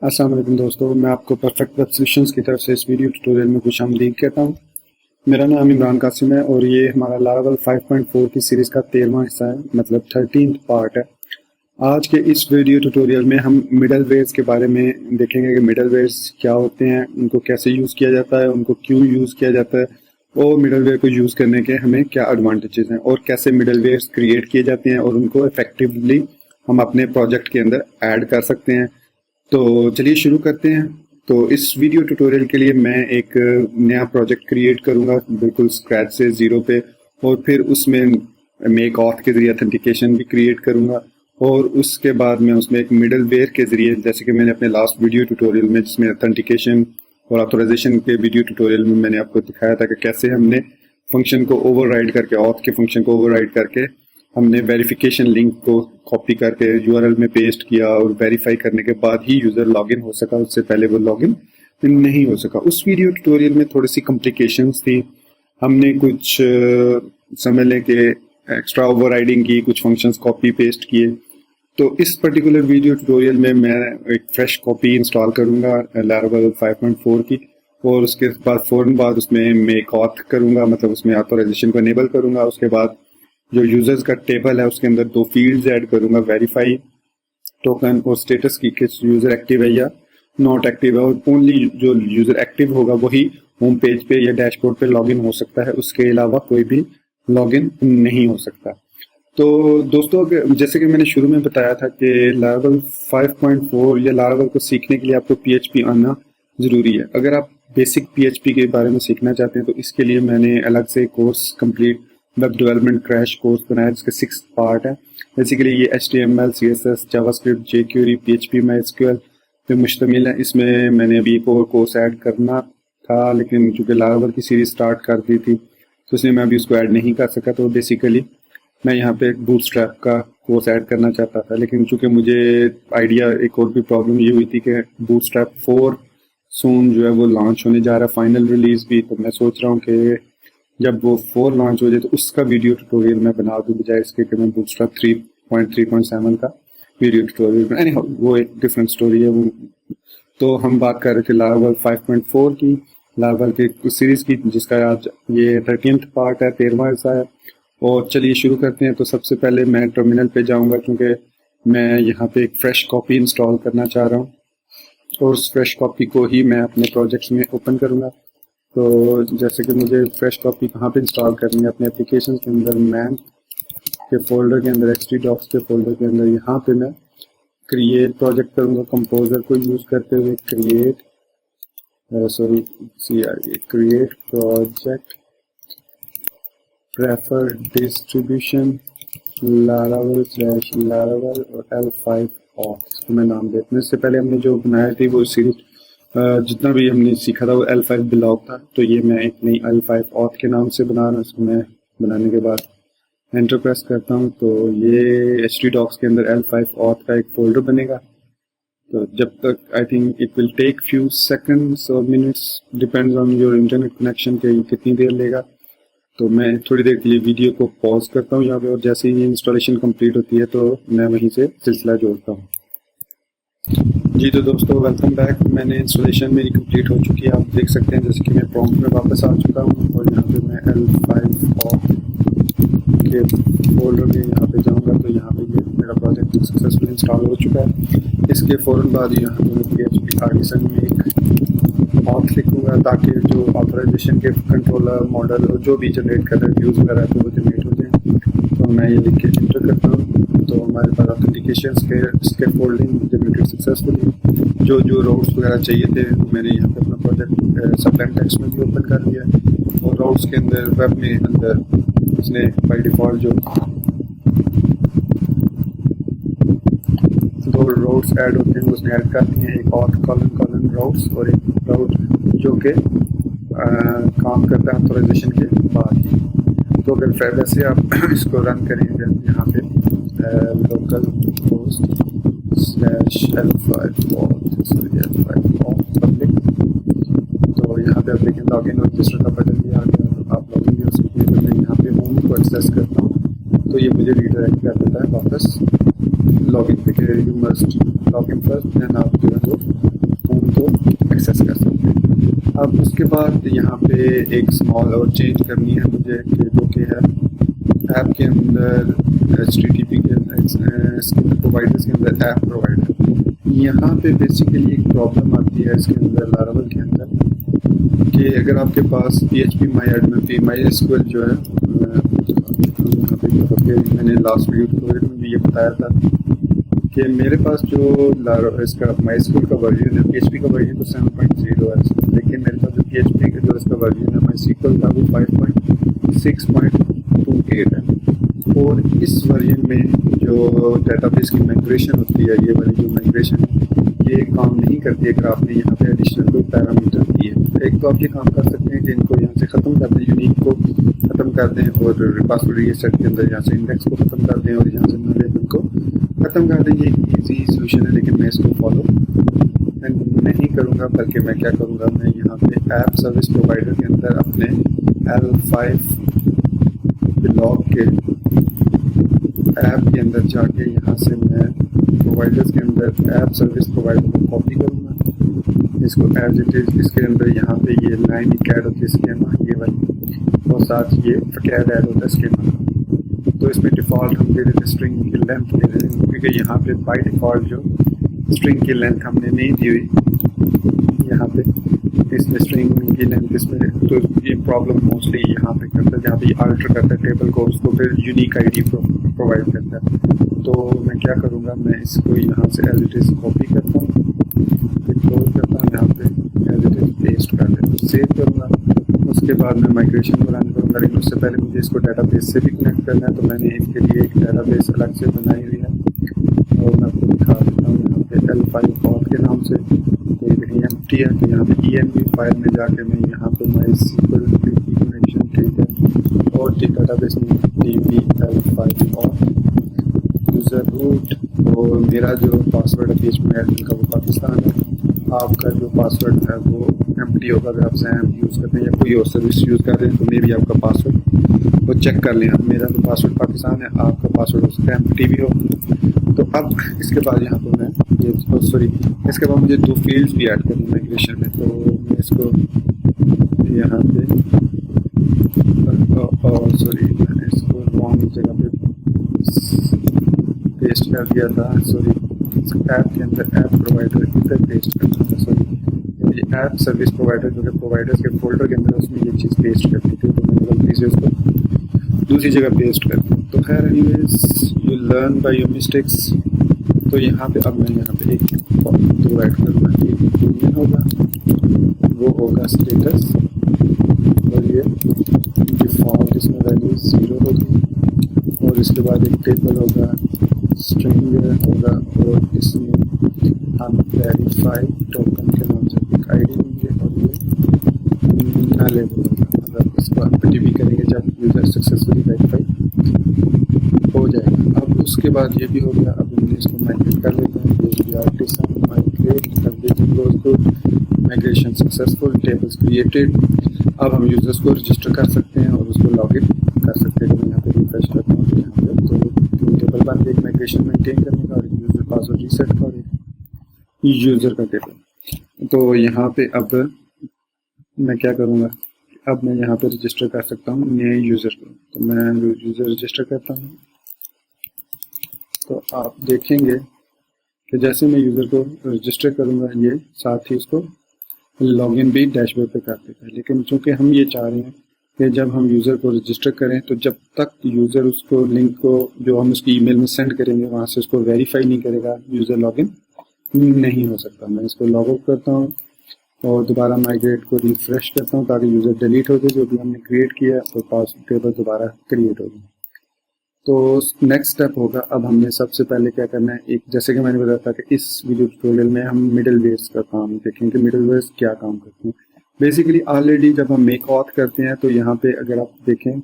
अस्सलाम वालेकुम दोस्तों, मैं आपको परफेक्ट वेब सॉल्यूशंस की तरफ से इस वीडियो ट्यूटोरियल में खुशामदीद कहता हूँ। मेरा नाम इमरान कासिम है और ये हमारा लारावेल 5.4 की सीरीज़ का 13वां हिस्सा है, मतलब 13th पार्ट है। आज के इस वीडियो ट्यूटोरियल में हम मिडलवेयर्स के बारे में देखेंगे कि मिडलवेयर्स क्या होते हैं, उनको कैसे यूज़ किया जाता है, उनको क्यों यूज़ किया जाता है और मिडलवेयर को यूज़ करने के हमें क्या एडवांटेजेस हैं और कैसे मिडलवेयर्स क्रिएट किए जाते हैं और उनको इफेक्टिवली हम अपने प्रोजेक्ट के अंदर ऐड कर सकते हैं। तो चलिए शुरू करते हैं। तो इस वीडियो ट्यूटोरियल के लिए मैं एक नया प्रोजेक्ट क्रिएट करूंगा बिल्कुल स्क्रैच से ज़ीरो पे, और फिर उसमें मेक ऑथ के ज़रिए ऑथेंटिकेशन भी क्रिएट करूंगा और उसके बाद मैं उसमें एक मिडलवेयर के ज़रिए, जैसे कि मैंने अपने लास्ट वीडियो ट्यूटोरियल में जिसमें ऑथेंटिकेशन और ऑथराइजेशन के वीडियो ट्यूटोरियल में मैंने आपको दिखाया था कि कैसे हमने फंक्शन को ओवरराइड करके, ऑथ के फंक्शन को ओवरराइड करके हमने वेरिफिकेशन लिंक को कॉपी करके यूआरएल में पेस्ट किया और वेरीफाई करने के बाद ही यूज़र लॉगिन हो सका, उससे पहले वो लॉगिन नहीं हो सका। उस वीडियो ट्यूटोरियल में थोड़ी सी कॉम्प्लिकेशंस थी, हमने कुछ समझ लें कि एक्स्ट्रा ओवरराइडिंग की, कुछ फंक्शंस कॉपी पेस्ट किए। तो इस पर्टिकुलर वीडियो ट्यूटोरियल में मैं एक फ्रेश कॉपी इंस्टॉल करूंगा लारावेल 5.4 की, और उसके बाद फ़ौरन बाद उसमें मेक ऑथ करूंगा, मतलब उसमें ऑथराइजेशन को इनेबल करूंगा। उसके बाद जो यूजर्स का टेबल है उसके अंदर दो फील्ड्स ऐड करूंगा, वेरीफाई टोकन और स्टेटस की, कि यूजर एक्टिव है या नॉट एक्टिव है, और ओनली जो यूजर एक्टिव होगा वही होम पेज पे या डैशबोर्ड पे लॉगिन हो सकता है, उसके अलावा कोई भी लॉगिन नहीं हो सकता। तो दोस्तों, जैसे कि मैंने शुरू में बताया था कि लारावेल 5.4 या लारावेल को सीखने के लिए आपको PHP आना ज़रूरी है। अगर आप बेसिक PHP के बारे में सीखना चाहते हैं तो इसके लिए मैंने अलग से course complete web development crash course बनाया जिसका 6th पार्ट है। बेसिकली ये HTML, CSS, JavaScript, jQuery, PHP, MySQL पे मुश्तमिल है। इसमें मैंने अभी एक और कोर्स ऐड करना था, लेकिन चूँकि लारावेल की सीरीज स्टार्ट कर दी थी तो इसलिए मैं अभी उसको ऐड नहीं कर सका। तो बेसिकली मैं यहाँ पे एक बूटस्ट्रैप का कोर्स ऐड करना चाहता था, लेकिन चूँकि मुझे आइडिया, एक और भी प्रॉब्लम ये हुई थी कि बूटस्ट्रैप 4 सून जो है वो लॉन्च होने जा रहा है, फाइनल रिलीज भी। तो मैं सोच रहा हूँ कि जब वो 4 लॉन्च हो जाए तो उसका वीडियो ट्यूटोरियल मैं बना दूँ, बजाय इसके कि मैं बूटस्ट्रैप 3.3.7 का वीडियो ट्यूटोरियल। एनीहाउ वो एक डिफरेंट स्टोरी है वो। तो हम बात कर रहे थे लारावेल 5.4 की, लारावेल की सीरीज की, जिसका आज ये 13th पार्ट है, 13वां हिस्सा है। और चलिए शुरू करते हैं। तो सबसे पहले मैं टर्मिनल पे जाऊंगा क्योंकि मैं यहाँ पे एक फ्रेश कॉपी इंस्टॉल करना चाह रहा हूँ और उस फ्रेश कॉपी को ही मैं अपने प्रोजेक्ट्स में ओपन करूँगा। तो जैसे कि मुझे फ्रेश कॉपी कहाँ पे इंस्टॉल करनी है, अपने एप्लीकेशन के अंदर, मैन के फोल्डर के अंदर, htdocs के फोल्डर के अंदर, यहाँ पे मैं क्रिएट प्रोजेक्ट करूँगा कंपोजर को यूज़ करते हुए। Create project, prefer distribution, Laravel और L5 ऑथ, इसको मैं नाम देता हूँ। इससे पहले हमने जो बनाया थी वो सीरीज जितना भी हमने सीखा था वो L5 ब्लॉक था, तो ये मैं एक नई L5 ऑथ के नाम से बना रहा हूँ। इसको मैं बनाने के बाद एंटर प्रेस करता हूँ तो ये htdocs के अंदर L5 ऑथ का एक फोल्डर बनेगा। तो जब तक, I think it will take few seconds और minutes, depends on your internet connection के कितनी देर लेगा। तो मैं थोड़ी देर के लिए वीडियो को पॉज करता हूँ यहाँ पे, और जैसे ही इंस्टॉलेशन कंप्लीट होती है तो मैं वहीं से सिलसिला जोड़ता हूँ। जी तो दोस्तों, वेलकम बैक। मैंने इंस्टॉलेशन मेरी कंप्लीट हो चुकी है, आप देख सकते हैं। जैसे कि मैं प्रॉम्प्ट में वापस आ चुका हूँ और यहाँ पे मैं L5 ऑथ के फोल्डर में यहाँ पे जाऊँगा तो यहाँ पे ये मेरा प्रोजेक्ट सक्सेसफुल इंस्टॉल हो चुका है। इसके फ़ौरन बाद यहाँ पे मैं PHP आर्टिसन में एक ऑथ लिखूँगा ताकि जो ऑथराइजेशन के कंट्रोलर मॉडल जो भी जनरेट कर रहे हैं व्यूज़ वगैरह तो वो जनरेट हो जाए। तो मैं ये लिख के एंटर करता हूँ तो हमारे पास ऑथेंटिकेशन के फोल्डिंग जनरेटेड सक्सेसफुली। जो रोड्स वगैरह चाहिए थे तो मैंने यहाँ पे अपना प्रोजेक्ट सबलाइन टेक्स्ट में भी ओपन कर लिया है, और रोड्स के अंदर वेब में अंदर उसने बाय डिफ़ॉल्ट जो 2 रोड्स ऐड होते हैं उसने ऐड कर दिए हैं, एक ऑथ कॉलन रोड्स और एक रोड जो कि काम करता है ऑथराइजेशन के बाद ही। तो अगर फायदा से आप इसको रन करेंगे यहाँ पे local host /L5 auth public, तो यहाँ पे आप देखें लॉगिन और रजिस्टर का बटन भी आ गया, तो आप लॉगिन भी हो सकते हैं। तो मैं यहाँ पे होम को एक्सेस करता हूँ तो ये मुझे रीडायरेक्ट कर देता है वापस लॉगिन पे, you must login first and आप जो है वो अब उसके बाद यहाँ पे एक स्मॉल और चेंज करनी है मुझे कि जो कि है ऐप के अंदर HTTP के प्रोवाइडर्स के अंदर ऐप प्रोवाइडर। यहाँ पे बेसिकली एक प्रॉब्लम आती है इसके अंदर लारावल के अंदर कि अगर आपके पास PHP MySQL जो है यहाँ पे मैंने लास्ट वीडियो में भी ये बताया था कि मेरे पास जो इसका MySQL का वर्जन है, PHP का वर्जन तो 7.0 है, लेकिन मेरे पास जो PHP का जो इसका वर्जन है MySQL का वो 5.6.28 है। और इस वर्जन में जो डेटाबेस की माइग्रेशन होती है, ये वाली जो माइग्रेशन है ये काम नहीं करती है अगर आपने यहाँ पे एडिशनल कोई पैरामीटर दिए। एक तो आप ये काम कर सकते हैं कि इनको यहाँ से ख़त्म कर दें, यूनिक को ख़त्म कर दें और पासवर्ड रीसेट के अंदर यहाँ से इंडेक्स को ख़त्म कर दें और यहाँ से नलेबल को ख़त्म कर दें। ये इजी सोल्यूशन है, लेकिन मैं इसको फॉलो नहीं करूँगा, बल्कि मैं क्या करूँगा, मैं यहाँ पे ऐप सर्विस प्रोवाइडर के अंदर अपने L5 ब्लॉक के ऐप के अंदर जाके यहाँ से मैं प्रोवाइडर्स के अंदर ऐप सर्विस प्रोवाइडर को कॉपी करूँगा, इसको एज इट इज़ इसके अंदर यहाँ पे ये लाइन कैड होती है स्कीमा ये वाली, और साथ ये कैड ऐड होता है स्कीमा। तो इसमें डिफ़ॉल्ट हम दे देते स्ट्रिंग की लेंथ दे देते हैं, क्योंकि यहाँ पे बाय डिफ़ॉल्ट जो स्ट्रिंग की लेंथ हमने नहीं दी हुई यहाँ पे, इसमें स्ट्रिंग की लेंथ इसमें, तो ये प्रॉब्लम मोस्टली यहाँ पे करता है जहाँ पे अल्टर करता है टेबल को, उसको फिर यूनिक ID प्रोवाइड करता है। तो मैं क्या करूँगा, मैं इसको यहाँ से एज इट इज़ कॉपी करता हूँ, क्लोज करता हूँ, यहाँ पे एज इट इज़ पेस्ट कर देता हूँ, सेव करूँगा। उसके बाद मैं माइग्रेशन को रन करूँगा, लेकिन उससे पहले मुझे इसको डाटाबेस से भी कनेक्ट करना है, तो मैंने इसके लिए एक डाटाबेस अलग से बनाई हुई है और मैं आपको दिखा देता हूँ यहाँ पे L5 ऑथ के नाम से। तो ये देखिए एम्प्टी है, तो यहाँ पे env फाइल में जाके मैं यहाँ पे MySQL कनेक्शन ठीक है और डाटाबेस में db L5 यूज़र रूट, और मेरा जो पासवर्ड है PHP एडमिन का वो पाकिस्तान है, आपका जो पासवर्ड है वो एम्प्टी होगा। अगर आप XAMPP यूज़ करते हैं या कोई और सर्विस यूज़ कर रहे हैं तो मे भी आपका पासवर्ड वो चेक कर लें। अब मेरा तो पासवर्ड पाकिस्तान है, आपका पासवर्ड हो सकता है एम्प्टी भी हो। तो अब इसके बाद यहाँ पर मैं इसके बाद मुझे 2 फील्ड्स भी ऐड करनी माइग्रेशन में, तो मैं इसको यहाँ पे मैंने इसको रॉन्ग जगह पे पेस्ट कर दिया था, ऐप के अंदर ऐप प्रोवाइडर इधर पेस्ट करना था, ऐप सर्विस प्रोवाइडर जो कि प्रोवाइडर्स के फोल्डर के अंदर उसमें ये चीज़ पेस्ट करनी थी, तो मैंने गलती से उसको दूसरी जगह पेस्ट कर दी। तो खैर anyways you learn by your mistakes. तो यहाँ पे अब मैं यहाँ पे एक 2 ऐड करूँगा, एक यूनियन होगा, वो होगा स्टेटस, और ये डिफ़ॉल्ट इसमें वैल्यू 0 होगी, और इसके बाद एक टेबल होगा, स्ट्रिंग होगा, और इसमें हम वेरीफाई टोकन के नाम से एक ID देंगे, और ये नलेबल होगा, मतलब इसको हम टीपी करेंगे जब यूज़र सक्सेसफुली वेरीफाई हो जाएगा। अब उसके बाद ये भी हो गया, अब हमने इसको माइग्रेट कर लेते हैं, माइग्रेशन सक्सेसफुल, टेबल्स क्रिएटेड। अब हम यूज़र्स को रजिस्टर कर सकते हैं और उसको लॉगिन कर सकते हैं। तो मैं यहाँ पे रिफ्रेश करता हूँ, तो यहाँ पे तो टेबल बन गया, एक माइग्रेशन मेंटेन करने का और यूज़र पासवर्ड रीसेट का और यूज़र का टेबल। तो यहाँ पे अब मैं क्या करूँगा, अब मैं यहाँ पे रजिस्टर कर सकता हूँ नए यूज़र को। तो मैं यूज़र रजिस्टर करता हूँ, तो आप देखेंगे कि जैसे मैं यूज़र को रजिस्टर करूँगा ये साथ ही उसको लॉगिन भी डैशबोर्ड पे कर देता है। लेकिन चूँकि हम ये चाह रहे हैं कि जब हम यूज़र को रजिस्टर करें तो जब तक यूज़र उसको लिंक को जो हम उसकी ईमेल में सेंड करेंगे वहाँ से उसको वेरीफाई नहीं करेगा, यूज़र लॉगिन नहीं हो सकता। मैं इसको लॉग आउट करता हूँ और दोबारा माइग्रेट को रिफ्रेश करता हूँ ताकि यूज़र डिलीट हो जाए जो भी हमने क्रिएट किया और पासवर्ड टेबल दोबारा क्रिएट हो जाए। तो नेक्स्ट स्टेप होगा, अब हमने सबसे पहले क्या करना है, एक जैसे कि मैंने बताया था कि इस वीडियो ट्यूटोरियल में हम मिडिल वेयर्स का काम देखेंगे। मिडिल वेयर्स क्या काम करते हैं बेसिकली। ऑलरेडी जब हम मेक ऑथ करते हैं तो यहाँ पे अगर आप देखें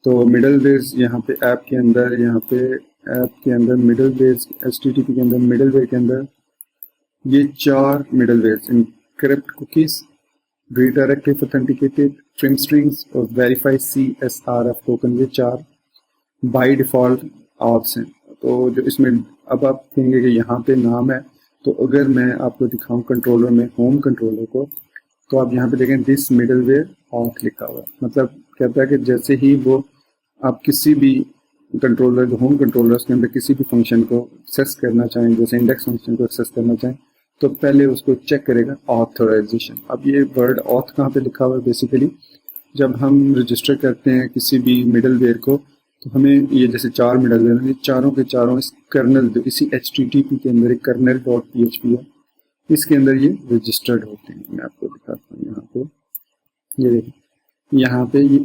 तो मिडिल वेयर्स यहाँ पे ऐप के अंदर, यहाँ पे ऐप के अंदर मिडिल वेयर्स, HTTP के अंदर मिडिल वेयर के अंदर ये 4 middlewares, encrypt cookies, redirective authenticated, trim strings और verify CSRF टोकन, ये 4 बाय डिफ़ॉल्ट ऑथ्स हैं। तो जो इसमें अब आप कहेंगे कि यहाँ पे नाम है, तो अगर मैं आपको दिखाऊं कंट्रोलर में, होम कंट्रोलर को, तो आप यहाँ पे देखें दिस मिडलवेयर ऑथ लिखा हुआ है, मतलब कहता है कि जैसे ही वो आप किसी भी कंट्रोलर जो होम कंट्रोलर के अंदर किसी भी फंक्शन को एक्सेस करना चाहें, जैसे इंडेक्स फंक्शन को एक्सेस करना चाहें, तो पहले उसको चेक करेगा ऑथराइजेशन। अब ये वर्ड ऑथ कहाँ पे लिखा हुआ है? बेसिकली जब हम रजिस्टर करते हैं किसी भी मिडलवेयर को, तो हमें ये जैसे 4 मिडलवेयर हैं, चारों के चारों इस कर्नल, इसी HTTP के अंदर एक कर्नल डॉट PHP है, इसके अंदर ये रजिस्टर्ड होते हैं। मैं आपको दिखाता हूँ यहाँ पे, ये देखिए यहाँ पे ये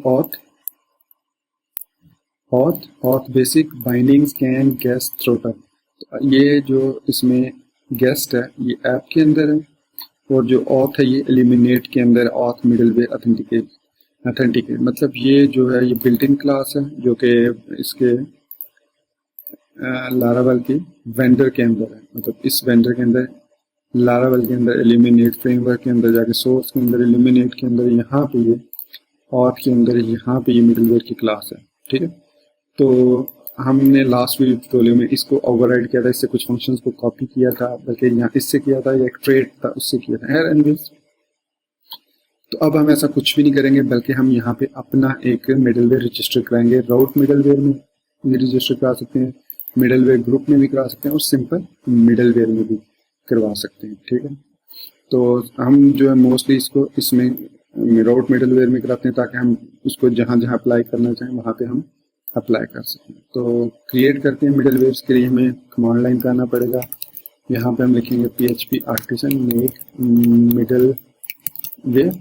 auth basic bindings can guest throttle. ये जो इसमें गेस्ट है ये ऐप के अंदर है, और जो ऑथ है ये एलिमिनेट के अंदर ऑथ मिडलवेयर ऑथेंटिकेट मतलब ये जो है ये बिल्ट इन क्लास है जो कि इसके लारावेल की वेंडर के अंदर है। मतलब इस वेंडर के अंदर लारावेल के अंदर एलिमिनेट फ्रेमवर्क के अंदर जाके सोर्स के अंदर एलिमिनेट के अंदर यहाँ पे ये ऑथ के अंदर यहाँ पे ये मिडलवेयर की क्लास है। ठीक है, तो हमने लास्ट वीडियो में इसको ओवरराइड किया था, इससे कुछ फंक्शंस को कॉपी किया था, बल्कि यहाँ इससे किया था, या एक ट्रेड था उससे किया था। एनीवेज, तो अब हम ऐसा कुछ भी नहीं करेंगे, बल्कि हम यहाँ पे अपना एक मिडलवेयर रजिस्टर कराएंगे। राउट मिडलवेयर में भी रजिस्टर करा सकते हैं, मिडलवेयर ग्रुप में भी करा सकते हैं, और सिंपल मिडलवेयर में भी करवा सकते हैं। ठीक है, तो हम जो है मोस्टली इसको इसमें राउट मिडलवेयर में कराते हैं, ताकि हम उसको जहाँ जहाँ अप्लाई करना चाहें वहाँ पे हम अप्लाई कर सकें। तो क्रिएट करते हैं मिडलवेयर के लिए हमें कमांड लाइन करना पड़ेगा। यहाँ पे हम लिखेंगे PHP आर्टिसन मेक मिडलवेयर,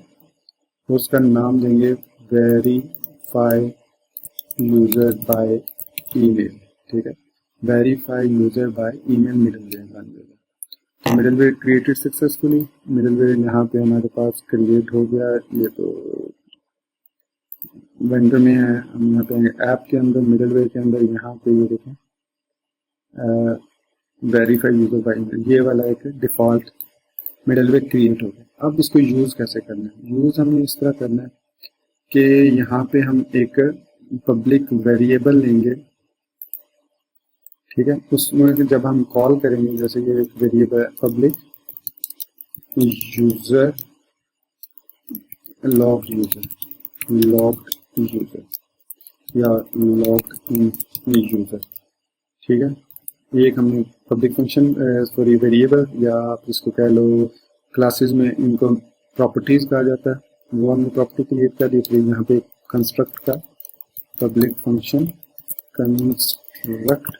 उसका नाम देंगे वेरीफाई यूजर बाय ईमेल। ठीक है, verify user by email middleware बन जाएगा। तो मिडलवेयर क्रिएटेड सक्सेसफुली, मिडलवेयर यहाँ पे हमारे पास क्रिएट हो गया। ये तो वेंडर में है, हम यहाँ पे ऐप के अंदर मिडलवेयर के अंदर यहाँ पे ये देखें वेरीफाई यूजर बाय ईमेल, ये वाला एक डिफॉल्ट मिडलवेयर क्रिएट हो गया। अब इसको यूज कैसे करना है? यूज हमने इस तरह करना है कि यहाँ पे हम एक पब्लिक वेरिएबल लेंगे। ठीक है, उसमें जब हम कॉल करेंगे, जैसे ये एक variable public user logged user या लॉग्ड इन यूजर। ठीक है, ये एक हमने पब्लिक फंक्शन सॉरी वेरिएबल, या आप इसको कह लो क्लासेस में इनको प्रॉपर्टीज कहा जाता है, वो हमने प्रॉपर्टी क्रिएट कर दी। इसलिए यहाँ पे कंस्ट्रक्ट का पब्लिक फंक्शन कंस्ट्रक्ट,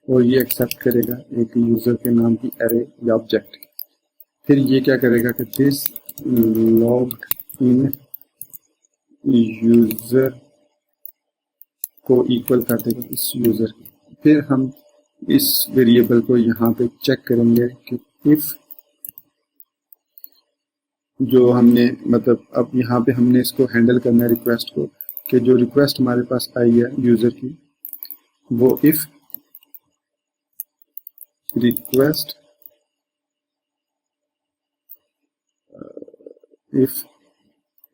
और ये एक्सेप्ट करेगा एक यूजर के नाम की एरे या ऑब्जेक्ट। फिर ये क्या करेगा कि दिस लॉग्ड इन यूजर को इक्वल कर देगा इस यूजर। फिर हम इस वेरिएबल को यहाँ पे चेक करेंगे कि इफ जो हमने मतलब अब यहाँ पे हमने इसको हैंडल करना है रिक्वेस्ट को, कि जो रिक्वेस्ट हमारे पास आई है यूजर की, वो इफ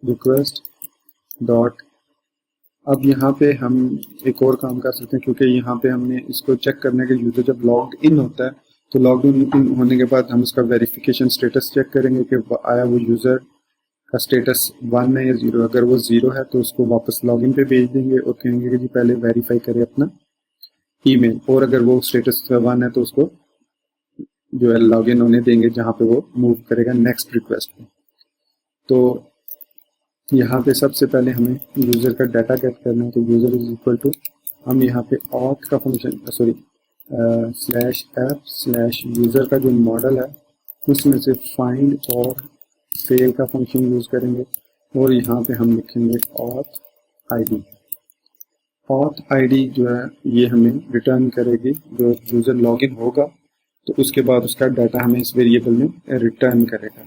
रिक्वेस्ट डॉट। अब यहाँ पे हम एक और काम कर सकते हैं, क्योंकि यहाँ पे हमने इसको चेक करने के यूजर जब लॉग्ड इन होता है, तो लॉग्ड इन होने के बाद हम उसका वेरिफिकेशन स्टेटस चेक करेंगे कि आया वो यूजर का स्टेटस 1 है या 0। अगर वो 0 है तो उसको वापस लॉगिन पे भेज देंगे और कहेंगे कि जी पहले वेरीफाई करें अपना ईमेल, और अगर वो स्टेटस 1 है तो उसको जो है लॉगिन होने देंगे जहाँ पे वो मूव करेगा नेक्स्ट रिक्वेस्ट पे। तो यहाँ पे सबसे पहले हमें यूजर का डाटा गेट करना है, तो यूजर इज इक्वल टू, हम यहाँ पे ऑथ का फंक्शन सॉरी /app/यूजर का जो मॉडल है उसमें से फाइंड और सेल का फंक्शन यूज करेंगे, और यहाँ पे हम लिखेंगे ऑथ आईडी। ऑथ आईडी जो है ये हमें रिटर्न करेगी, जो यूजर लॉगिन होगा तो उसके बाद उसका डाटा हमें इस वेरिएबल में रिटर्न करेगा।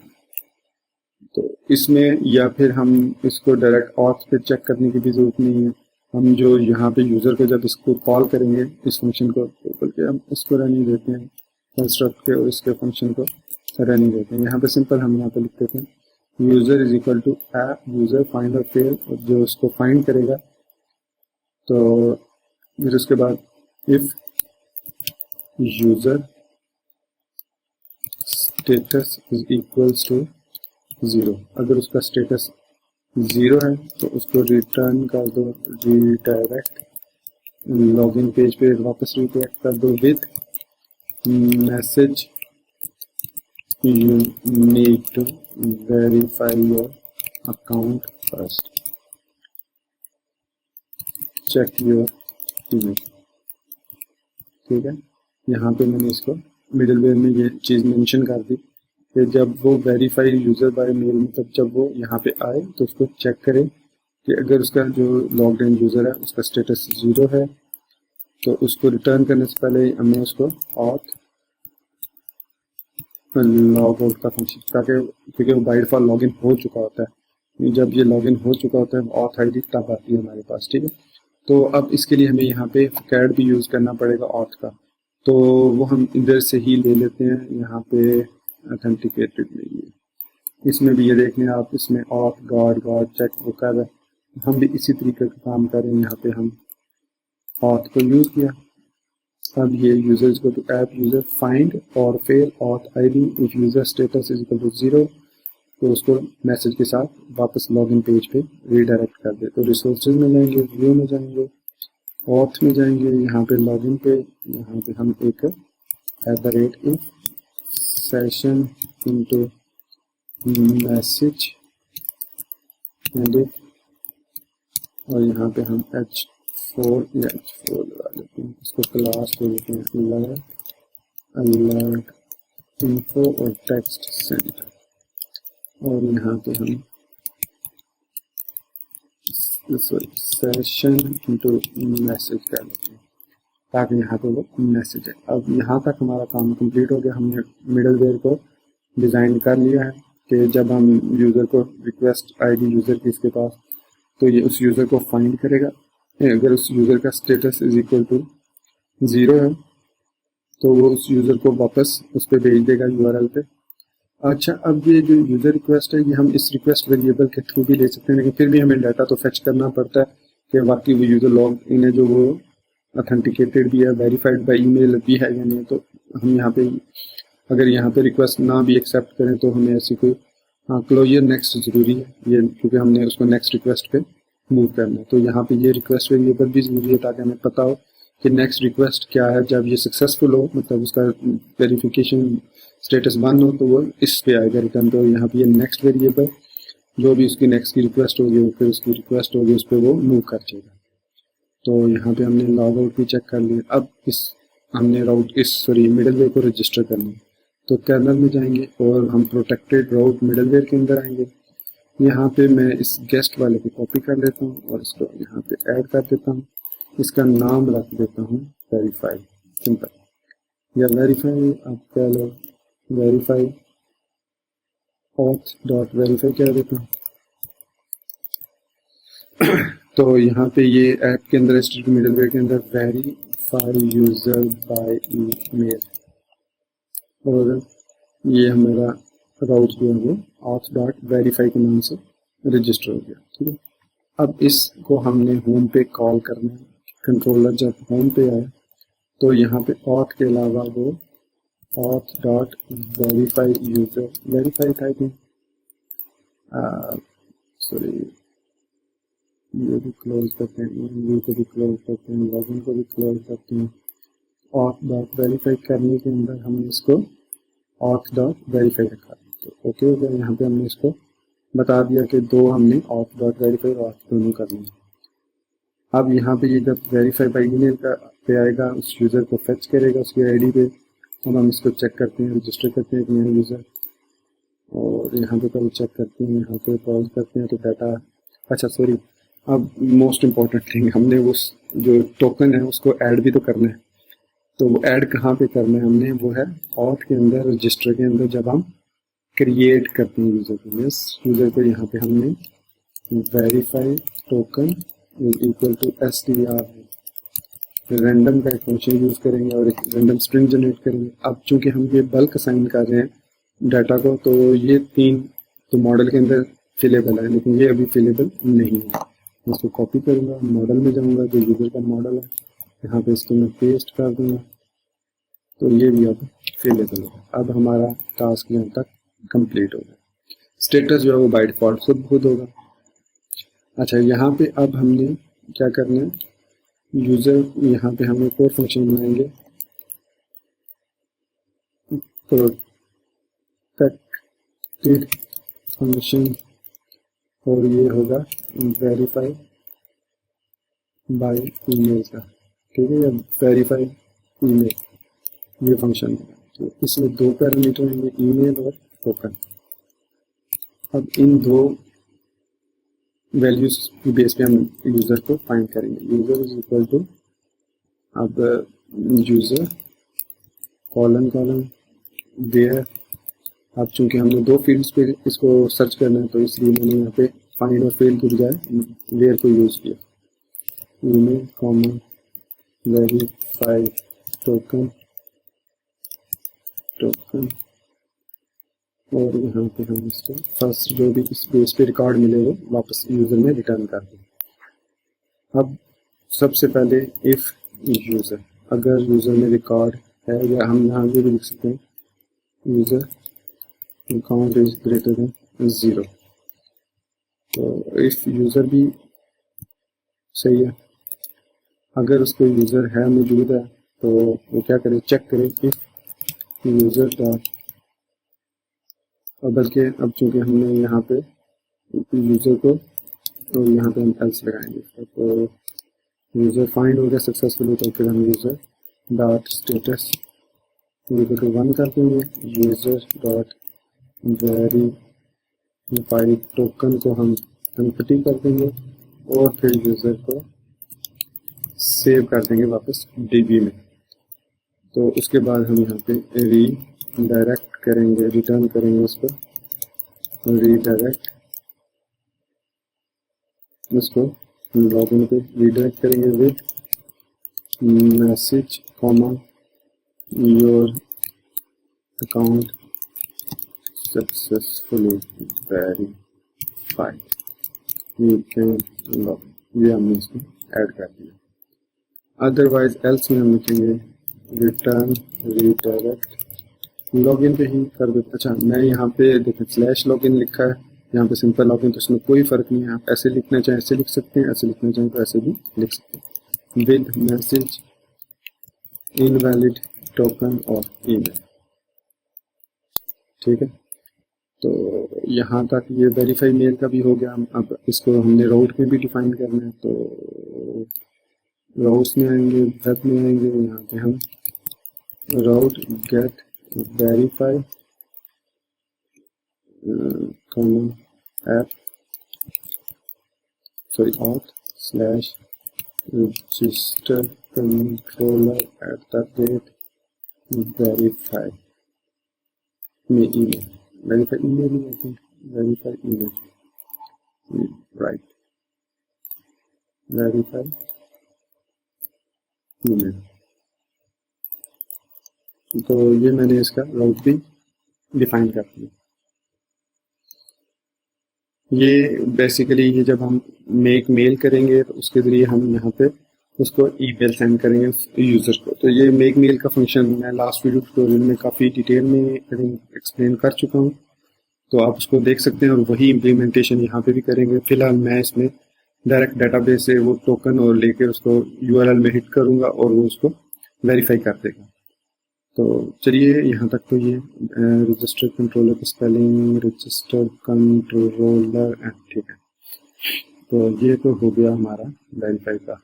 तो इसमें या फिर हम इसको डायरेक्ट ऑथ पे चेक करने की भी जरूरत नहीं है, हम जो यहाँ पे यूजर को जब इसको कॉल करेंगे इस फंक्शन को, बल्कि हम इसको रनिंग देते हैं कंस्ट्रक्ट के, और इसके फंक्शन को रनिंग देते हैं। यहाँ पे सिंपल हम यहाँ पे लिख देते हैं user is equal to app user find और फेल, और जो उसको फाइंड करेगा तो फिर उसके बाद if user status is equals to zero. अगर उसका स्टेटस ज़ीरो है तो उसको रिटर्न कर दो, रिडायरेक्ट लॉगिन पेज पे वापस रिडायरेक्ट कर दो with message you need to verify your account first, check your email. ठीक है, यहाँ पे मैंने इसको मिडलवेयर में ये चीज़ मेंशन कर दी कि जब वो वेरीफाइड यूज़र बाय मेल, मतलब जब वो यहाँ पे आए तो उसको चेक करे कि अगर उसका जो लॉग्ड इन यूज़र है उसका स्टेटस ज़ीरो है तो उसको रिटर्न करने से पहले हमें उसको ऑथ लॉग आउट का फंक्शन, ताकि क्योंकि वो बाय डिफॉल्ट लॉगिन हो चुका होता है, जब ये लॉगिन हो चुका होता है ऑथ आई डी तब आती है हमारे पास। ठीक है, तो अब इसके लिए हमें यहाँ पे कैड भी यूज़ करना पड़ेगा ऑथ का, तो वो हम इधर से ही ले लेते हैं यहाँ पे ऑथेंटिकेटेड में। ये इसमें भी ये देख लें आप, इसमें ऑथ गार्ड चेक वो कर रहे हैं, हम भी इसी तरीके का काम करें। यहाँ पे हम ऑथ को यूज़ किया, अब ये यूजर्स को टू ऐप यूजर फाइंड और फिर auth ID if user status is equal to zero, तो उसको मैसेज के साथ वापस लॉगिन पेज पे रीडायरेक्ट कर दे। तो रिसोर्सेज में जाएंगे, व्यू में जाएंगे, ऑथ में जाएंगे, यहाँ पे लॉगिन पे, यहाँ पे हम एक @ if session into message and, और यहाँ पे हम H4 या H4 लगा लेते हैं, इसको क्लास दे देते हैं अलर्ट इन्फो और टेक्स्ट सेंड, और यहाँ पे हम सेशन इनटू मैसेज कर लेते हैं ताकि यहाँ पे वो मैसेज है। अब यहाँ तक हमारा काम कंप्लीट हो गया, हमने मिडलवेयर को डिज़ाइन कर लिया है कि जब हम यूज़र को रिक्वेस्ट आईडी यूज़र की इसके पास, तो ये उस यूज़र को फाइंड करेगा, अगर उस यूज़र का status is equal to zero है तो वो उस यूज़र को वापस उस पर भेज देगा यूआरएल पे। अच्छा, अब ये जो यूज़र रिक्वेस्ट है ये हम इस रिक्वेस्ट वेरिएबल के थ्रू भी ले सकते हैं, लेकिन फिर भी हमें डाटा तो फेच करना पड़ता है कि वाकई वो यूज़र लॉग इन है, जो वो ऑथेंटिकेटेड भी है, वेरीफाइड बाय ईमेल भी है या नहीं। तो हम यहाँ पे अगर यहाँ पे रिक्वेस्ट ना भी एक्सेप्ट करें तो हमें ऐसी कोई क्लोजर नेक्स्ट ज़रूरी है ये, क्योंकि हमने उसको नेक्स्ट रिक्वेस्ट पे मूव करना है। तो यहाँ पे ये रिक्वेस्ट वेरिएबल भी ज़रूरी है ताकि हमें पता हो कि नेक्स्ट रिक्वेस्ट क्या है। जब ये सक्सेसफुल हो, मतलब उसका वेरिफिकेशन स्टेटस बंद हो, तो वो इस पे आएगा रिटर्न पे। और यहाँ पे ये नेक्स्ट वेरिएबल जो भी उसकी नेक्स्ट की रिक्वेस्ट होगी, फिर उसकी रिक्वेस्ट होगी, उस पर वो मूव कर जाएगा। तो यहाँ पे हमने लॉग आउट भी चेक कर लिया। अब हमने मिडलवेयर को रजिस्टर करना है, तो कर्नल में जाएंगे और हम प्रोटेक्टेड राउट मिडलवेयर के अंदर आएंगे। यहाँ पे मैं इस गेस्ट वाले को कॉपी कर लेता हूँ और इसको यहाँ पे ऐड कर देता हूँ, इसका नाम रख देता हूँ वेरीफाई, सिंपल, या वेरीफाई आप कह लो, वेरीफाई ऑथ डॉट वेरीफाई कह देता हूँ। तो यहाँ पे ये ऐप के अंदर स्ट्रिंग मिडलवेयर के अंदर वेरीफाई यूजर बाय ईमेल, और ये हमारा राउट जो है वो ऑथ डॉट वेरीफाई के नाम से रजिस्टर हो गया। ठीक है, अब इसको हमने होम पे कॉल करना है। कंट्रोलर जब होम पे आए तो यहाँ पे ऑथ के अलावा वो auth dot verify user, verify typing, sorry ये भी क्लोज करते हैं, व्यू को भी क्लोज करते हैं, लॉगिन को भी क्लोज करते हैं। ऑथ डॉट वेरीफाई करने के अंदर हमने इसको ऑथ डॉट वेरीफाई रखा, तो ओके हो गया। यहाँ पे हमने इसको बता दिया कि दो हमने ऑथ डॉट वेरीफाई और ऑथ दोनों करनी है। अब यहाँ पे ये जब वेरीफाई बाई ईमेल का पे आएगा, उस यूज़र को फेच करेगा उसकी आईडी पे। अब हम इसको चेक करते हैं, रजिस्टर करते हैं एक नया यूज़र, और यहाँ पे पहले चेक करते हैं, यहाँ पे पॉज करते हैं तो डाटा, अच्छा सॉरी, अब मोस्ट इम्पॉर्टेंट थिंग, हमने उस जो टोकन है उसको ऐड भी तो करना है। तो वो ऐड कहाँ पे करना है हमने, वो है ऑथ के अंदर, रजिस्टर के अंदर जब हम क्रिएट करते हैं यूज़र को। यस, यूज़र को यहाँ पे हमने verify token equal to str, random का एक फंक्शन यूज़ करेंगे और एक रैंडम स्ट्रिंग जनरेट करेंगे। अब चूंकि हम ये बल्क असाइन कर रहे हैं डाटा को, तो ये तीन तो मॉडल के अंदर फिलेबल है, लेकिन ये अभी फिलेबल नहीं है। मैं इसको कॉपी करूँगा, मॉडल में जाऊँगा, जो यूज़र का मॉडल है यहाँ पे इसको मैं पेस्ट कर दूँगा, तो ये भी अब फिलेबल होगा। अब हमारा टास्क यहाँ तक कंप्लीट हो गया। स्टेटस जो है वो बाय डिफॉल्ट खुद होगा। अच्छा, यहाँ पे अब हमने क्या करना है, यूज़र, यहाँ पे हम एक और फंक्शन बनाएंगे, प्रोटेक्टेड फंक्शन, और ये होगा वेरीफाई बाय ईमेल का, ठीक है, या वेरीफाई ईमेल, ये फंक्शन है। तो इसमें दो पैरामीटर होंगे, ईमेल और टोकन। अब इन दो वैल्यूज की बेस पे हम यूज़र को फाइंड करेंगे। यूज़र इज इक्वल टू, अब यूज़र कॉलन वेयर, अब चूंकि हमने दो फील्ड्स पे इसको सर्च करना है तो इसलिए मैंने यहाँ पे फाइंड और फेल के बजाय वेयर को यूज़ किया। ईमेल कॉमा वेरीफाई टोकन, और यहाँ पे हम इसको फर्स्ट जो भी इस बेस पे रिकॉर्ड मिले वो वापस यूज़र में रिटर्न कर दें। अब सबसे पहले इफ़ यूज़र, अगर यूज़र में रिकॉर्ड है, या हम यहाँ ये भी लिख सकते हैं user account is greater than 0, तो इफ़ यूज़र भी सही है। अगर उसको यूज़र है मौजूद है तो वो क्या करे, चेक करे इफ़ यूज़र डॉट, और बल्कि अब चूँकि हमने यहाँ पे यूज़र को, तो यहाँ पे हम एल्स लगाएंगे, तो यूज़र फाइंड हो गया सक्सेसफुली, तो फिर हम यूज़र डॉट स्टेटस यूज़र को 1 कर देंगे, यूज़र डॉट वेरीफाई टोकन को हम एम्प्टी कर देंगे, और फिर यूज़र को सेव कर देंगे वापस डीबी में। तो उसके बाद हम यहाँ पे रीडायरेक्ट करेंगे, रिटर्न करेंगे उसको, रीडायरेक्ट उसको लॉगिन पे रीडायरेक्ट करेंगे with message comma your account successfully verified, you can log, ये हमने इसमें ऐड कर दिया। अदरवाइज एल्स में हम लिखेंगे रिटर्न रीडायरेक्ट, लॉगिन पे ही कर देते। अच्छा, मैं यहाँ पे देखें स्लैश लॉगिन लिखा है, यहाँ पे सिंपल लॉगिन, तो इसमें कोई फ़र्क नहीं है, आप ऐसे लिखना चाहें ऐसे लिख सकते हैं, ऐसे लिखना चाहें तो ऐसे भी लिख सकते हैं, विद मैसेज इनवैलिड टोकन और ईमेल, ठीक है। तो यहाँ तक ये वेरीफाई मेल का भी हो गया। अब इसको हमने राउट में भी डिफाइन करना है, तो राउट्स में आएंगे, वेब में आएंगे, यहाँ पे हम route get verify app sorry auth slash register controller at the rate verify में ईमेल, वेरीफाई ईमेल ही, I think verify email, right, verify email. तो ये मैंने इसका राउट भी डिफाइन कर दिया। ये बेसिकली ये जब हम मेक मेल करेंगे तो उसके ज़रिए हम यहाँ पे उसको ईमेल सेंड करेंगे यूज़र को। तो ये मेक मेल का फंक्शन मैं लास्ट वीडियो ट्यूटोरियल में काफ़ी डिटेल में एक्सप्लेन कर चुका हूँ, तो आप उसको देख सकते हैं, और वही इम्प्लीमेंटेशन यहाँ पे भी करेंगे। फिलहाल मैं इसमें डायरेक्ट डाटाबेस से वो टोकन और लेकर उसको यूआरएल में हिट करूँगा और वो उसको वेरीफाई कर देगा। तो चलिए यहाँ तक तो ये रजिस्टर कंट्रोलर की स्पेलिंग, रजिस्टर कंट्रोलर, ठीक है। तो ये तो हो गया हमारा वेरीफाई का।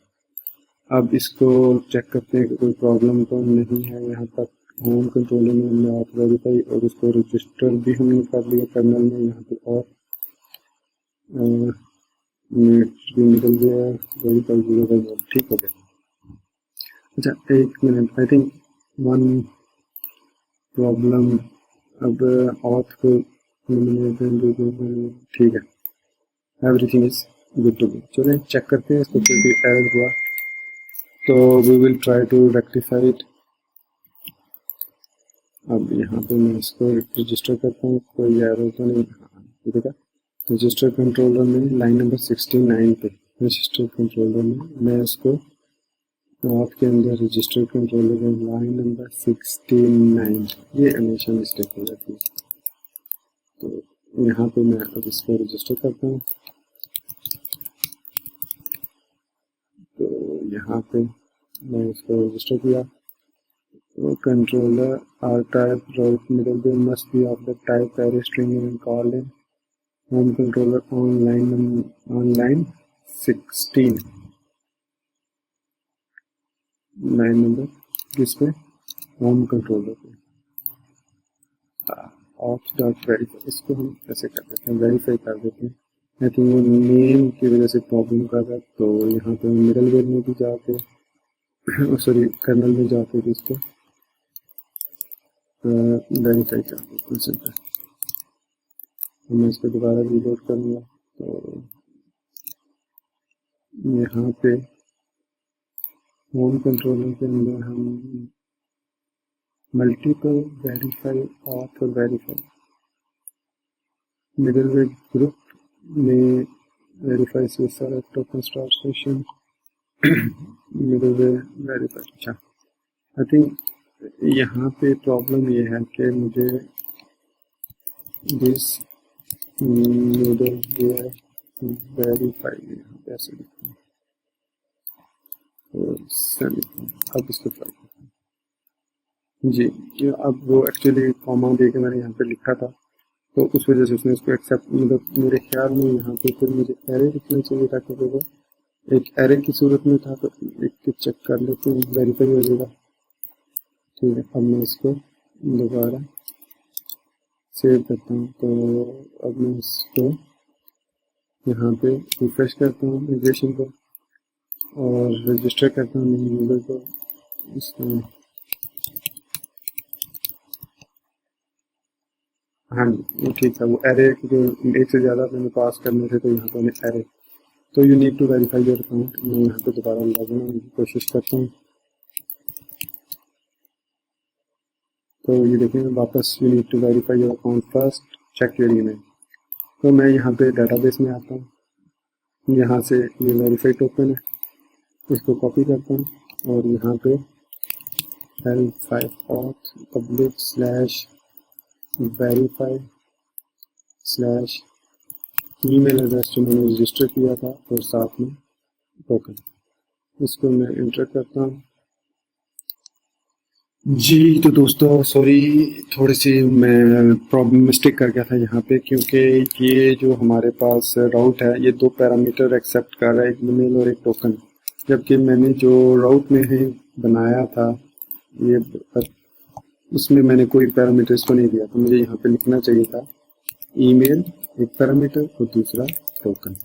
अब इसको चेक करते हैं कि कोई प्रॉब्लम तो नहीं है। यहाँ तक होम कंट्रोलर में हमने ऑथ वेरीफाई और उसको रजिस्टर भी हमने कर लिया कर्नल में, यहाँ पे और मिनट भी निकल गया, वेरीफाई 0 ठीक हो गया। अच्छा एक minute, I think one problem, अब ऑथ को ठीक है, everything is good to go. चलिए चेक करते हैं इसको, कोई भी एरर हुआ तो we will try to rectify it. अब यहाँ पे मैं इसको रजिस्टर करता हूँ, कोई एरर तो नहीं, देखा रजिस्टर कंट्रोलर में लाइन नंबर 69 पे, रजिस्टर कंट्रोलर में मैं इसको ऑथ के अंदर रजिस्टर कंट्रोलर में लाइन नंबर 69, ये हमेशा मिस्टेक हो जाती है। तो यहाँ पे मैं अब इसको रजिस्टर करता हूँ। तो यहाँ पे मैं इसको रजिस्टर किया। तो controller or type route middleware must be of the type array string and call in home controller online 16 line number किस पे, होम कंट्रोलर पे। ऑफ डॉट वेरीफाई, इसको हम ऐसे कर देते हैं, वेरीफाई कर देते हैं। आई थिंक वो नेम की वजह से प्रॉब्लम कर रहा है, तो यहाँ पे मिडलवेयर में भी जाके सॉरी कर्नल में जाके भी इसको वेरीफाई कर देते हैं सिंपल। मैं इसको दोबारा रीलोड करूँगा। तो यहाँ पे होम कंट्रोलर के अंदर हम multiple verify of verify middleware group में वेरीफाई से सारा token start session middleware verify. अच्छा, आई थिंक यहाँ पे प्रॉब्लम ये है कि मुझे दिस मिडलवेयर वेरीफाई यहाँ पे ऐसे लिखना है और सेमीकोलन। अब इसको ट्राई करते हैं जी। अब वो एक्चुअली कॉमा दे के मैंने यहाँ पे लिखा था, तो उस वजह से उसने इसको एक्सेप्ट, मतलब मेरे ख्याल में यहाँ पे फिर मुझे एरे लिखना चाहिए था कि वो एक एरे की सूरत में था। तो एक चेक कर लेते हैं, वेरीफाई हो जाएगा। ठीक है, अब मैं इसको दोबारा सेव करता हूँ। तो अब मैं इसको यहाँ पे रिफ्रेश करता हूँ मिग्रेशन को और रजिस्टर करता हूँ मेरे यूजर को। इसको हाँ जी, वो ठीक है। वो एरे जो एक से ज़्यादा मैंने पास करने थे, तो यहाँ पे मैंने एरे, तो you need to verify your account. मैं यहाँ पे दोबारा लॉगिन होने की कोशिश करता हूँ। तो ये देखें वापस, you need to verify your account first, check your email. तो मैं यहाँ पे डाटाबेस में आता हूँ। यहाँ से ये वेरीफाई टोकन है, इसको कॉपी करता हूँ और यहाँ पे L5 auth public / verify / email address जो मैंने रजिस्टर किया था और साथ में टोकन, इसको मैं इंटर करता हूँ जी। तो दोस्तों सॉरी, थोड़ी सी मैं प्रॉब्लम मिस्टेक कर गया था यहाँ पे, क्योंकि ये जो हमारे पास राउट है ये दो पैरामीटर एक्सेप्ट कर रहा है, एक ईमेल और एक टोकन, जबकि मैंने जो राउट में है बनाया था ये उसमें मैंने कोई पैरामीटर इसको नहीं दिया। तो मुझे यहाँ पे लिखना चाहिए था ईमेल एक पैरामीटर और दूसरा टोकन।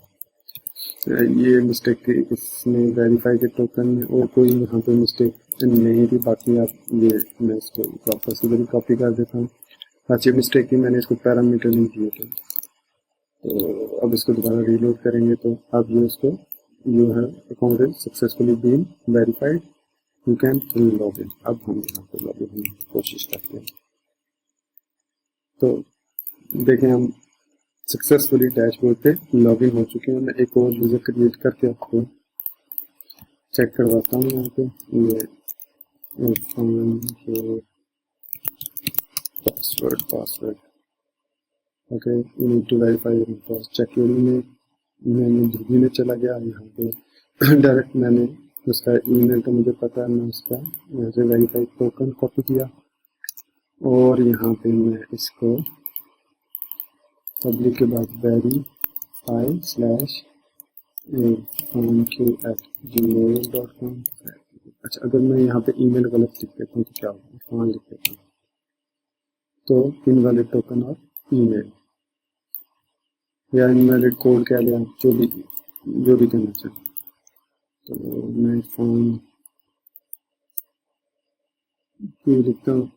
ये मिस्टेक थी इसमें वेरीफाई के टोकन में, और कोई यहाँ पे मिस्टेक नहीं थी। बाकी आप ये मैं इसको वापस इधर ही कॉपी कर देता हूँ। अच्छी मिस्टेक थी, मैंने इसको पैरामीटर नहीं दिए थे। तो अब इसको दोबारा रीलोड करेंगे तो अब ये इसको you have account is successfully been verified, you can log in. अब हम यहाँ पे लॉग इन होने की कोशिश करते हैं। तो देखें हम सक्सेसफुली डैशबोर्ड पे लॉगिन हो चुके हैं। मैं एक और यूजर क्रिएट करके आपको चेक करवाता हूँ। यहाँ पे ये password okay, you need to verify your password, check your email. मैंने ध्रुवी में चला गया, यहाँ पे डायरेक्ट मैंने उसका ईमेल तो मुझे पता है, मैं उसका यहाँ से वेरीफाई टोकन कॉपी किया और यहाँ पे मैं इसको पब्लिक के बाद वेरीफाई /gmail.com। अच्छा, अगर मैं यहाँ पे ईमेल गलत लिख देता हूँ तो क्या होगा, कहाँ लिख देता हूँ, तो इनवैलिड टोकन और ईमेल या इनवैलिड कोड कह लिया, जो भी करना चाहिए। तो मैं फॉर्म क्यों लिखता हूँ।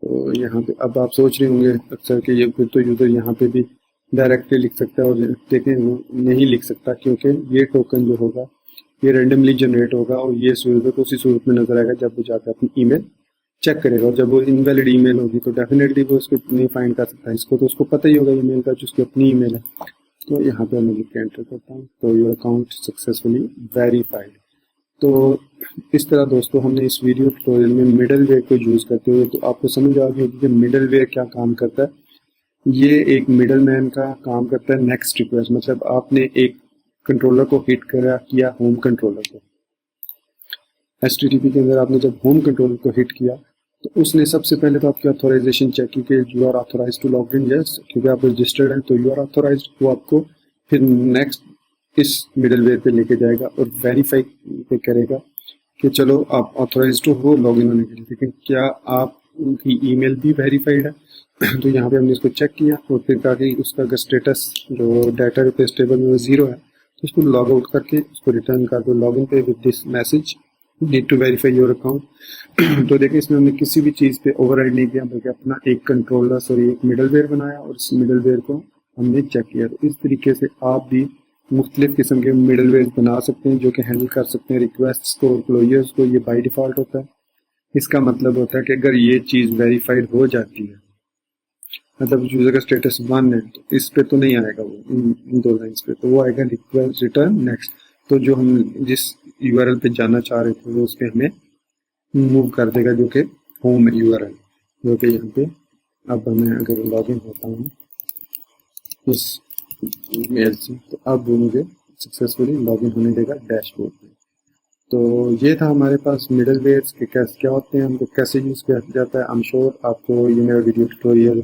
तो यहाँ पे अब आप सोच रहे होंगे अक्सर कि ये फिर तो यूजर यहाँ पे भी डायरेक्टली लिख सकता है, और देखें वो नहीं लिख सकता, क्योंकि ये टोकन जो होगा ये रैंडमली जनरेट होगा और ये यूजर को उसी सूरत में नजर आएगा जब वो जाकर अपनी ईमेल चेक करेगा। और जब वो इनवैलिड ईमेल होगी तो डेफिनेटली वो उसको नहीं फाइंड कर सकता। इसको तो उसको पता ही होगा ईमेल का, जो उसकी अपनी ईमेल है। तो यहाँ पे मैं लिख के एंटर करता हूँ, तो योर अकाउंट सक्सेसफुली वेरीफाइड। तो इस तरह दोस्तों हमने इस वीडियो ट्यूटोरियल में मिडलवेयर को यूज़ करते हुए तो आपको समझ आ गई होगी कि मिडलवेयर क्या काम करता है। ये एक मिडल मैन का काम करता है नेक्स्ट रिक्वेस्ट, मतलब आपने एक कंट्रोलर को हिट किया होम कंट्रोलर को, HTTP के अंदर आपने जब होम कंट्रोलर को हिट किया तो उसने सबसे पहले तो आपकी ऑथोराइजेशन चेक की कि you are authorize to log in, yes, क्योंकि आप रजिस्टर्ड हैं तो यू आर ऑथोराइज। वो आपको फिर नेक्स्ट इस मिडलवेयर पे लेके जाएगा और वेरीफाई पे करेगा कि चलो आप ऑथोराइज हो लॉग इन होने के लिए, लेकिन क्या आप उनकी ईमेल भी वेरीफाइड है। तो यहाँ पे हमने इसको चेक किया और फिर कहा कि उसका अगर स्टेटस जो डाटा रिप्लेस टेबल में वो 0 है तो उसको लॉग आउट करके उसको रिटर्न कर दो लॉग इन पे with this message need to verify your account. तो देखिए इसमें हमने किसी भी चीज़ पे ओवरराइड नहीं किया, बल्कि अपना एक कंट्रोलर सॉरी एक मिडलवेयर बनाया और इस मिडलवेयर को हमने चेक किया। तो इस तरीके से आप भी मुख्तलिफ किस्म के मिडलवेयर बना सकते हैं जो कि हैंडल कर सकते हैं रिक्वेस्ट को और क्लोजर्स को। ये बाय डिफ़ॉल्ट होता है। इसका मतलब होता है कि अगर ये चीज़ वेरीफाइड हो जाती है, मतलब यूज़र का स्टेटस 1 है, तो इस पे तो नहीं आएगा वो इन 2 लाइन्स पे, तो वो आएगा रिक्वेस्ट रिटर्न नेक्स्ट। तो जो हम जिस URL पे जाना चाह रहे थे वो उस पर हमें मूव कर देगा, जो कि होम URL, जो कि यहाँ पे अब मैं अगर लॉग इन होता हूँ इस मेल से तो अब वो मुझे सक्सेसफुली लॉग इन होने देगा डैशबोर्ड में। तो ये था हमारे पास मिडलवेयर्स के कैसे क्या होते हैं, उनको कैसे यूज़ किया जाता है। आई एम श्योर आपको ये मेरा वीडियो ट्यूटोरियल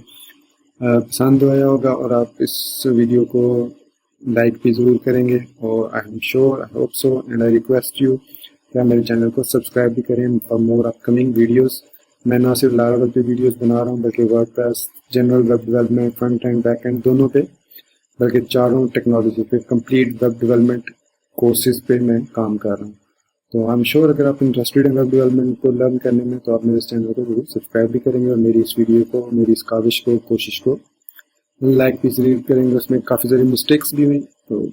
पसंद आया होगा और आप इस वीडियो को लाइक भी ज़रूर करेंगे। और I am sure, I hope so and I request you कि आप मेरे चैनल को सब्सक्राइब भी करें फॉर मोर अपकमिंग वीडियोस। मैं ना सिर्फ लारावेल पे वीडियोस बना रहा हूँ बल्कि WordPress, general web development, front end back and दोनों पे, बल्कि चारों टेक्नोलॉजी पे कंप्लीट वेब डेवलपमेंट कोर्सेज पे मैं काम कर रहा हूँ। तो आई एम श्योर अगर आप इंटरेस्टेड हैं वेब डेवलपमेंट को लर्न करने में तो आप मेरे इस चैनल को जरूर सब्सक्राइब भी करेंगे और मेरी इस वीडियो को, मेरी इस काविश को, कोशिश को लाइक भी जरूर करेंगे। उसमें काफ़ी सारी मिस्टेक्स भी हुई, तो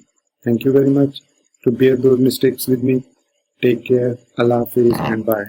thank you very much to bear those mistakes with me. Take care, अल्लाह हाफिज़ एंड बाय।